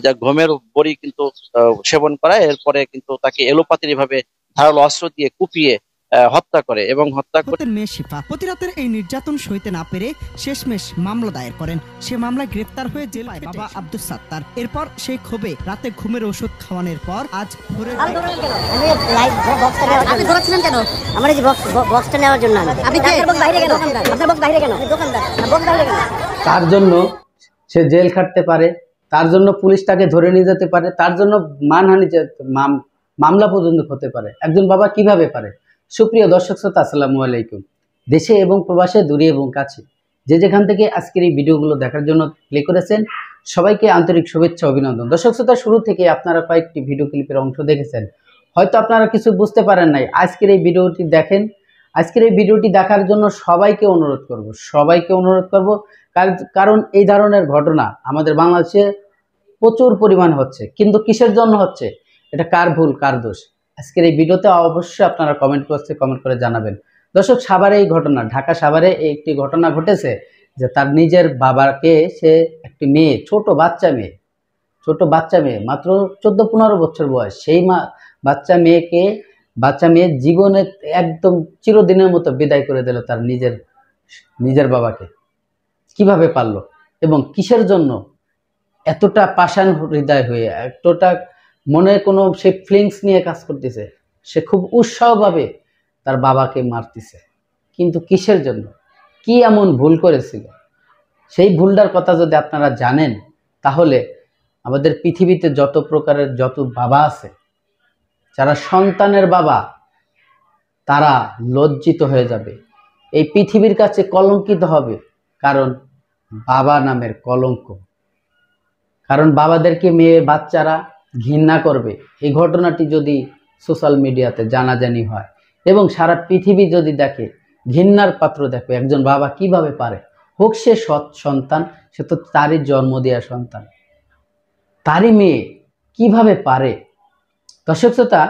যা গমের বড়ি কিন্তু সেবন করায়, এরপরে কিন্তু তাকে এলোপাতাড়ি ভাবে ধারালো অস্ত্র দিয়ে কুপিয়ে হত্যা করে এবং হত্যা করে মেয়ে শিফা প্রতি রাতের এই নির্যাতন সইতে না পেরে শেষমেশ মামলা দায়ের করেন। সে মামলায় গ্রেফতার হয়ে জেলায় বাবা আব্দুস সাত্তার। এরপর সেই ক্ষোভে রাতে ঘুমের ওষুধ খাওয়ানোর পর আজ ভোরে আমার এই বক্সটা নেওয়ার জন্য আপনি বাইরে কেন? আপনার বক্স বাইরে কেন? দোকানদার বক্স বাইরে কেন? তার জন্য সে জেল খাটতে পারে, তার জন্য পুলিশ তাকে ধরে নিয়ে যেতে পারে, তার জন্য মানহানি মামলা পর্যন্ত হতে পারে। একজন বাবা কিভাবে পারে? সুপ্রিয় দর্শক শ্রোতা, আসসালামু আলাইকুম। দেশে এবং প্রবাসে, দূরে এবং কাছে, যে যেখান থেকে আজকের এই ভিডিওগুলো দেখার জন্য ক্লিক করেছেন, সবাইকে আন্তরিক শুভেচ্ছা, অভিনন্দন। দর্শক শ্রোতা, শুরু থেকে আপনারা কয়েকটি ভিডিও ক্লিপের অংশ দেখেছেন, হয়তো আপনারা কিছু বুঝতে পারেন নাই। আজকের এই ভিডিওটি দেখেন। আজকের এই ভিডিওটি দেখার জন্য সবাইকে অনুরোধ করব, কারণ এই ধরনের ঘটনা আমাদের বাংলাদেশে প্রচুর পরিমাণ হচ্ছে। কিন্তু কিসের জন্য হচ্ছে, এটা কার ভুল, কার দোষ? আজকের এই ভিডিওতে অবশ্যই আপনারা কমেন্ট করে জানাবেন। দর্শক, সাভারে এই ঘটনা, ঢাকা সাভারে একটি ঘটনা ঘটেছে যে তার নিজের বাবাকে সে একটি মেয়ে, ছোট বাচ্চা মেয়ে মাত্র 14-15 বছর বয়স, সেই বাচ্চা মেয়ে জীবনে একদম চিরদিনের মতো বিদায় করে দিল তার নিজের বাবাকে। কিভাবে পারলো এবং কিসের জন্য? এতটা পাষাণ হৃদয় হয়ে, এতটা মনে কোনো সে ফিলিংস নিয়ে কাজ করতেছে, সে খুব উৎসাহভাবে তার বাবাকে মারতেছে। কিন্তু কিসের জন্য? কি এমন ভুল করেছিল? সেই ভুলটার কথা যদি আপনারা জানেন, তাহলে আমাদের পৃথিবীতে যত বাবা আছে, যারা সন্তানের বাবা, তারা লজ্জিত হয়ে যাবে, এই পৃথিবীর কাছে কলঙ্কিত হবে। কারণ বাবা নামের কলঙ্ক, কারণ বাবাদেরকে মেয়ে বাচ্চারা ঘৃণা করবে। এই ঘটনাটি যদি সোশ্যাল মিডিয়াতে জানাজানি হয় এবং সারা পৃথিবী যদি দেখে, ঘৃণার পাত্র দেখবে একজন বাবা কিভাবে পারে। হোক সে সৎ সন্তান, সে তো তারই জন্ম দেওয়া সন্তান, তারই মেয়ে, কিভাবে পারে? দর্শক শ্রোতা,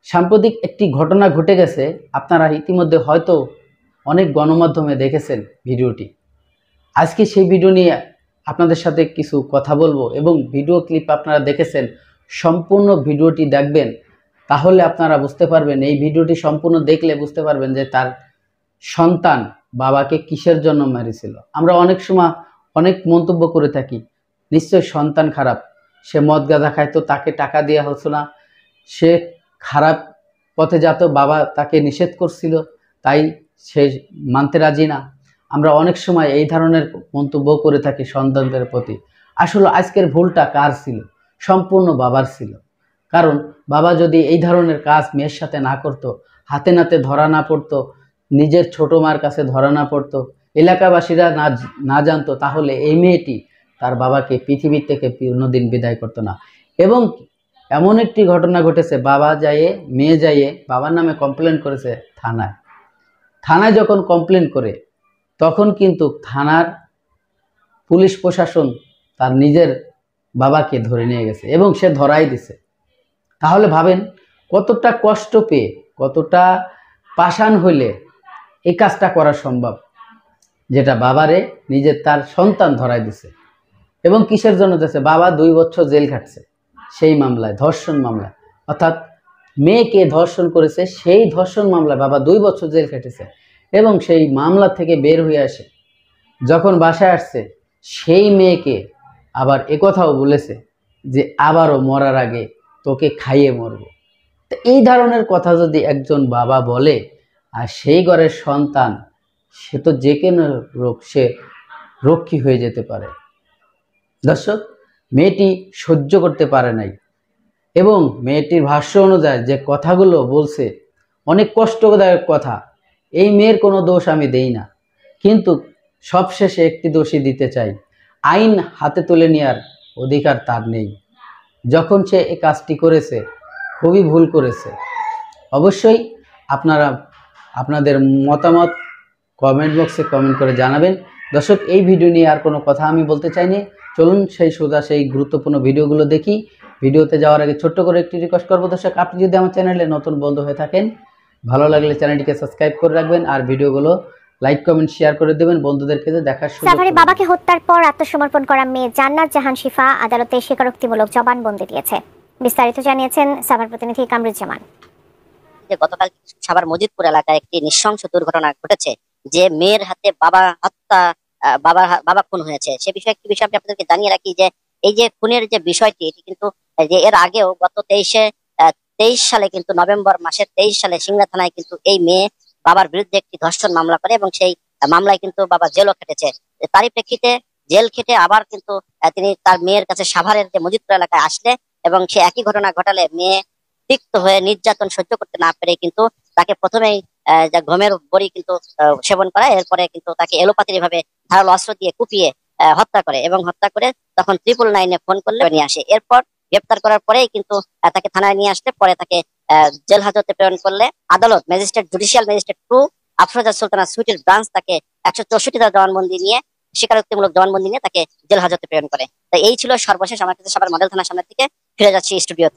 সাম্প্রতিক একটি ঘটনা ঘটে গেছে, আপনারা ইতিমধ্যে হয়তো অনেক গণমাধ্যমে দেখেছেন ভিডিওটি। আজকে সেই ভিডিও নিয়ে আপনাদের সাথে কিছু কথা বলবো এবং ভিডিও ক্লিপ আপনারা দেখেছেন, সম্পূর্ণ ভিডিওটি দেখবেন, তাহলে আপনারা বুঝতে পারবেন। এই ভিডিওটি সম্পূর্ণ দেখলে বুঝতে পারবেন যে তার সন্তান বাবাকে কিসের জন্য মেরেছিল। আমরা অনেক সময় অনেক মন্তব্য করে থাকি, নিশ্চয় সন্তান খারাপ, সে মদ গাঁজা খাইতো, তাকে টাকা দেওয়া হতো না, সে খারাপ পথে যেত, বাবা তাকে নিষেধ করছিল, তাই সে মানতে রাজি না। আমরা অনেক সময় এই ধরনের মন্তব্য করে থাকি সন্তানদের প্রতি। আসলে আজকের ভুলটা কার ছিল? সম্পূর্ণ বাবার ছিল। কারণ বাবা যদি এই ধরনের কাজ মেয়ের সাথে না করতো, হাতে নাতে ধরা না পড়তো, নিজের ছোট মার কাছে ধরা না পড়তো, এলাকাবাসীরা না জানতো, তাহলে এই মেয়েটি তার বাবাকে পৃথিবী থেকে কোনোদিন বিদায় করতো না। এবং এমন একটি ঘটনা ঘটেছে, মেয়ে যাইয়ে বাবার নামে কমপ্লেন করেছে থানায় যখন কমপ্লেন করে, তখন কিন্তু থানার পুলিশ প্রশাসন তার নিজের বাবাকে ধরে নিয়ে গেছে এবং সে ধরাই দিছে। তাহলে ভাবেন কতটা কষ্ট পেয়ে, কতটা পাষাণ হইলে এই কাজটা করা সম্ভব, যেটা বাবারে তার সন্তান ধরাই দিছে। এবং কিসের জন্য দিয়েছে? বাবা 2 বছর জেল খাটছে সেই মামলায়, ধর্ষণ মামলায়, অর্থাৎ মেয়েকে ধর্ষণ করেছে, সেই ধর্ষণ মামলায় বাবা 2 বছর জেল খেটেছে। এবং সেই মামলা থেকে বের হয়ে আসে, যখন বাসায় আসছে, সেই মেয়েকে আবার একথাও বলেছে যে আবারও মরার আগে তোকে খাইয়ে মরব। তো এই ধরনের কথা যদি একজন বাবা বলে, আর সেই ঘরের সন্তান, সে তো যে কোনো সে রক্ষী হয়ে যেতে পারে। দর্শক, মেয়েটি সহ্য করতে পারে নাই এবং মেয়েটির ভাষ্য অনুযায়ী যে কথাগুলো বলছে, অনেক কষ্টদায়ক কথা। এই মেয়ের কোনো দোষ আমি দেই না, কিন্তু সবশেষে একটি দোষী দিতে চাই। আইন হাতে তুলে নেওয়ার অধিকার তার নেই। যখন সে এই কাজটি করেছে, খুবই ভুল করেছে। অবশ্যই আপনারা আপনাদের মতামত কমেন্ট বক্সে কমেন্ট করে জানাবেন। দর্শক, এই ভিডিও নিয়ে আর কোনো কথা আমি বলতে চাইনি। চলুন সেই গুরুত্বপূর্ণ ভিডিওগুলো দেখি। ভিডিওতে যাওয়ার আগে ছোট্ট করে একটি রিকোয়েস্ট করবো, দর্শক, আপনি যদি আমার চ্যানেলে নতুন বন্ধু হয়ে থাকেন, ভালো লাগলে চ্যানেলটিকে সাবস্ক্রাইব করে রাখবেন আর ভিডিওগুলো লাইক কমেন্ট শেয়ার করে দেবেন বন্ধুদেরকে, দেখার সুযোগ সাভারে করে বাবাকে হত্যার পর আত্মসমর্পণ করা মেয়ে জান্নাত জাহান শিফা আদালতে স্বীকারোক্তিমূলক জবানবন্দি দিয়েছে। বিস্তারিত জানিয়েছেন সাভার প্রতিনিধি কামরুজ্জামান। গতকাল সাভার মজিদপুর এলাকায় একটি নৃশংস দুর্ঘটনা ঘটেছে, যে মেয়ের হাতে বাবা হত্যা, বাবা খুন হয়েছে। সে বিষয়ে একটি বিষয় আমি আপনাদেরকে জানিয়ে রাখি যে এই যে খুনের যে বিষয়টি, এটি কিন্তু যে এর আগেও গত 23 সালে কিন্তু নভেম্বর মাসের 23 সালে সিংড়া থানায় কিন্তু এই মেয়ে বাবার বিরুদ্ধে একটি ধর্ষণ মামলা করে এবং সেই মামলায় কিন্তু বাবা জেলও খেটেছে। তারই প্রেক্ষিতে জেল খেটে আবার কিন্তু তিনি তার মেয়ের কাছে সাভারের যে মজিদপুর এলাকায় আসলে এবং সে একই ঘটনা ঘটালে মেয়ে তিক্ত হয়ে নির্যাতন সহ্য করতে না পেরে কিন্তু তাকে প্রথমেই ঘুমের বড়ি কিন্তু সেবন করায়, এরপরে কিন্তু তাকে এলোপাতিরি ভাবে ধারালো অস্ত্র দিয়ে কুপিয়ে হত্যা করে এবং হত্যা করে তখন 999-এ ফোন করলে নিয়ে আসে। এরপর গ্রেপ্তার করার পরেই কিন্তু তাকে থানায় নিয়ে আসতে পরে তাকে জেল হাজতে প্রেরণ করলে আদালত জুডিশিয়াল ম্যাজিস্ট্রেট 2 আফরোজা সুলতানা সুইটের ব্রাঞ্চ তাকে 164 ধারা জবানবন্দি নিয়ে স্বীকারোক্তিমূলক জবানবন্দি নিয়ে তাকে জেল হাজতে প্রেরণ করে। তো এই ছিল সর্বশেষ। আমার কাছে সাভার মডেল থানার সামনে থেকে ফিরে যাচ্ছি স্টুডিওতে।